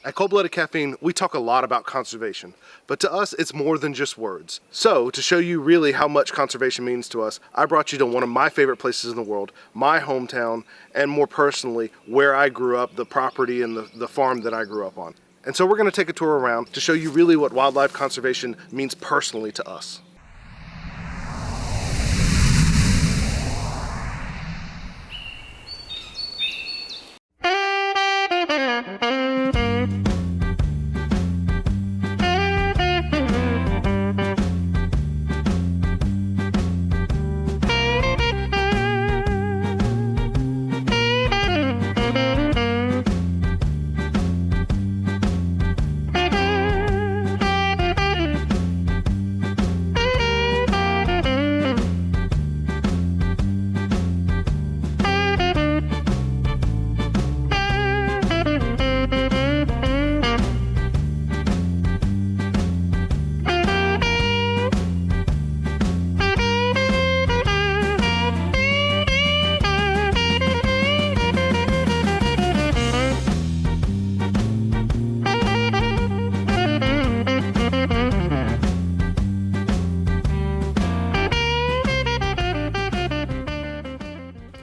At Cold-Blooded Caffeine, we talk a lot about conservation, but to us, it's more than just words. So, to show you really how much conservation means to us, I brought you to one of my favorite places in the world, my hometown, and more personally, where I grew up, the property and the farm that I grew up on. And so we're going to take a tour around to show you really what wildlife conservation means personally to us.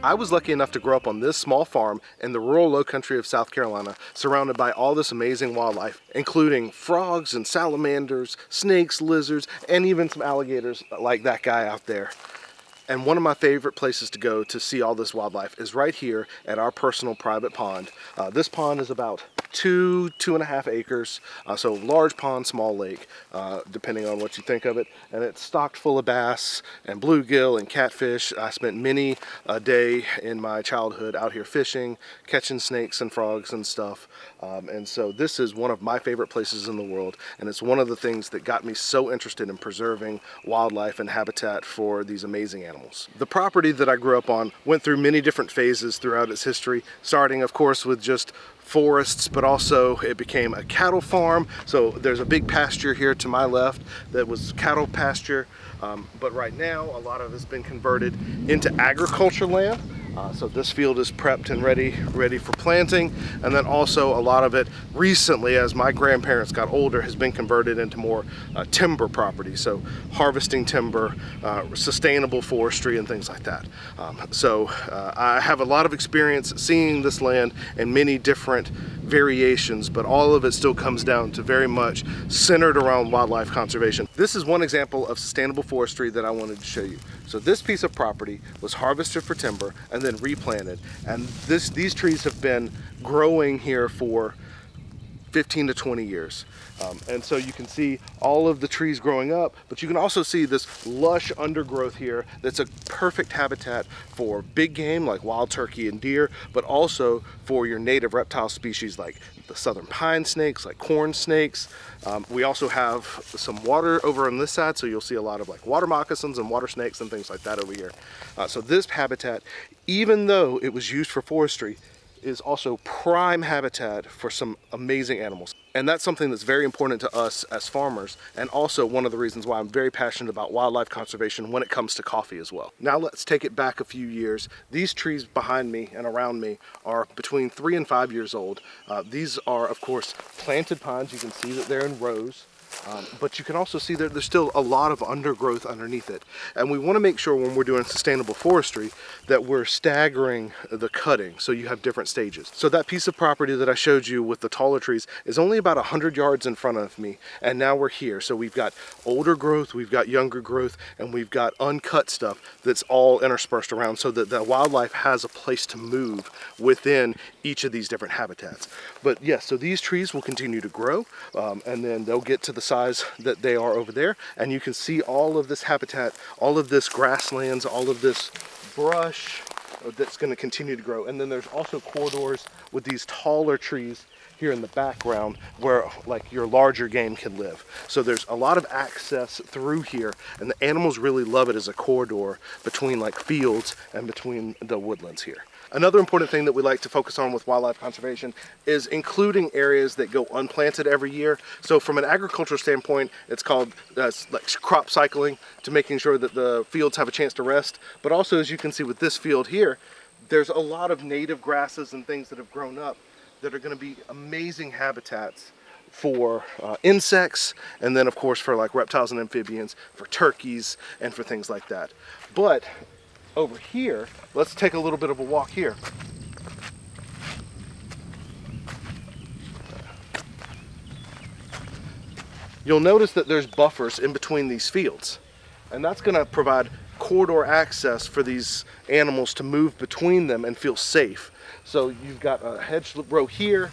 I was lucky enough to grow up on this small farm in the rural Lowcountry of South Carolina, surrounded by all this amazing wildlife, including frogs and salamanders, snakes, lizards, and even some alligators like that guy out there. And one of my favorite places to go to see all this wildlife is right here at our personal private pond. This pond is about 2.5 acres, so large pond, small lake, depending on what you think of it. And it's stocked full of bass and bluegill and catfish. I spent many a day in my childhood out here fishing, catching snakes and frogs and stuff. And so this is one of my favorite places in the world, and it's one of the things that got me so interested in preserving wildlife and habitat for these amazing animals. The property that I grew up on went through many different phases throughout its history, starting of course with just forests, but also it became a cattle farm. So there's a big pasture here to my left that was cattle pasture, but right now a lot of it has been converted into agriculture land. So this field is prepped and ready for planting, and then also a lot of it recently, as my grandparents got older, has been converted into more timber property, so harvesting timber, sustainable forestry and things like that. I have a lot of experience seeing this land in many different variations, but all of it still comes down to very much centered around wildlife conservation. This is one example of sustainable forestry that I wanted to show you. So this piece of property was harvested for timber and then replanted, and these trees have been growing here for 15 to 20 years. And so you can see all of the trees growing up, but you can also see this lush undergrowth here that's a perfect habitat for big game like wild turkey and deer, but also for your native reptile species like the southern pine snakes, like corn snakes. We also have some water over on this side, so you'll see a lot of like water moccasins and water snakes and things like that over here. So this habitat, even though it was used for forestry, is also prime habitat for some amazing animals. And that's something that's very important to us as farmers, and also one of the reasons why I'm very passionate about wildlife conservation when it comes to coffee as well. Now let's take it back a few years. These trees behind me and around me are between 3 and 5 years old. These are of course planted pines. You can see that they're in rows. But you can also see that there's still a lot of undergrowth underneath it. And we want to make sure when we're doing sustainable forestry that we're staggering the cutting so you have different stages. So that piece of property that I showed you with the taller trees is only about 100 yards in front of me, and now we're here. So we've got older growth, we've got younger growth, and we've got uncut stuff that's all interspersed around so that the wildlife has a place to move within each of these different habitats. But yes, so these trees will continue to grow, and then they'll get to the size that they are over there, and you can see all of this habitat, all of this grasslands, all of this brush that's going to continue to grow. And then there's also corridors with these taller trees here in the background where like your larger game can live. So there's a lot of access through here, and the animals really love it as a corridor between like fields and between the woodlands here. Another important thing that we like to focus on with wildlife conservation is including areas that go unplanted every year. So from an agricultural standpoint, it's called like crop cycling, to making sure that the fields have a chance to rest. But also, as you can see with this field here, there's a lot of native grasses and things that have grown up that are going to be amazing habitats for insects, and then of course for like reptiles and amphibians, for turkeys, and for things like that. But over here, let's take a little bit of a walk here. You'll notice that there's buffers in between these fields, and that's going to provide corridor access for these animals to move between them and feel safe. So you've got a hedgerow here.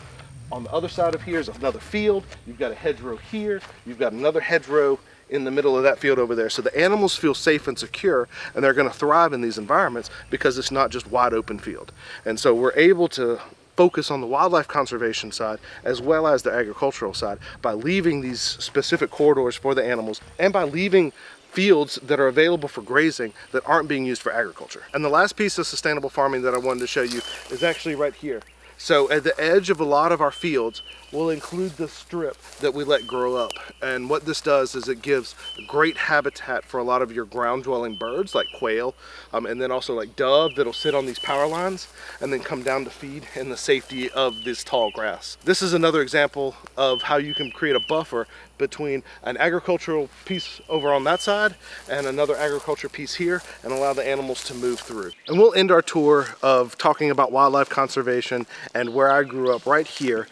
On the other side of here is another field. You've got a hedgerow here. You've got another hedgerow in the middle of that field over there. So the animals feel safe and secure, and they're going to thrive in these environments because it's not just wide open field. And so we're able to focus on the wildlife conservation side as well as the agricultural side by leaving these specific corridors for the animals, and by leaving fields that are available for grazing that aren't being used for agriculture. And the last piece of sustainable farming that I wanted to show you is actually right here. So at the edge of a lot of our fields, we'll include the strip that we let grow up. And what this does is it gives great habitat for a lot of your ground dwelling birds like quail, and then also like dove that'll sit on these power lines and then come down to feed in the safety of this tall grass. This is another example of how you can create a buffer between an agricultural piece over on that side and another agriculture piece here, and allow the animals to move through. And we'll end our tour of talking about wildlife conservation and where I grew up right here,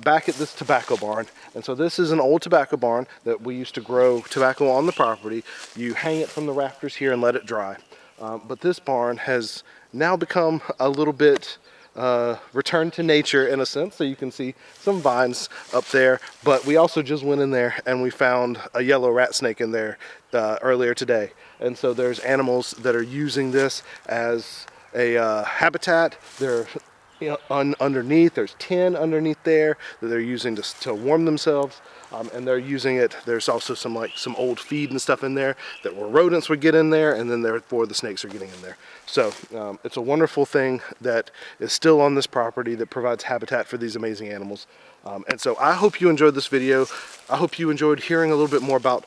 back at this tobacco barn. And so this is an old tobacco barn that we used to grow tobacco on the property. You hang it from the rafters here and let it dry. But this barn has now become a little bit return to nature in a sense, so you can see some vines up there. But we also just went in there and we found a yellow rat snake in there earlier today. And so there's animals that are using this as a habitat. They're underneath, there's tin underneath there that they're using to warm themselves, and they're using it. There's also some old feed and stuff in there that where rodents would get in there, and then therefore the snakes are getting in there. So it's a wonderful thing that is still on this property that provides habitat for these amazing animals. And so I hope you enjoyed this video. I hope you enjoyed hearing a little bit more about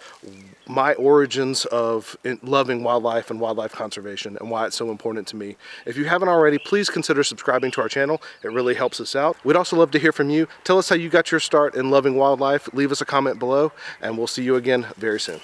my origins of loving wildlife and wildlife conservation and why it's so important to me. If you haven't already, please consider subscribing to our channel. It really helps us out. We'd also love to hear from you. Tell us how you got your start in loving wildlife. Leave us a comment below, and we'll see you again very soon.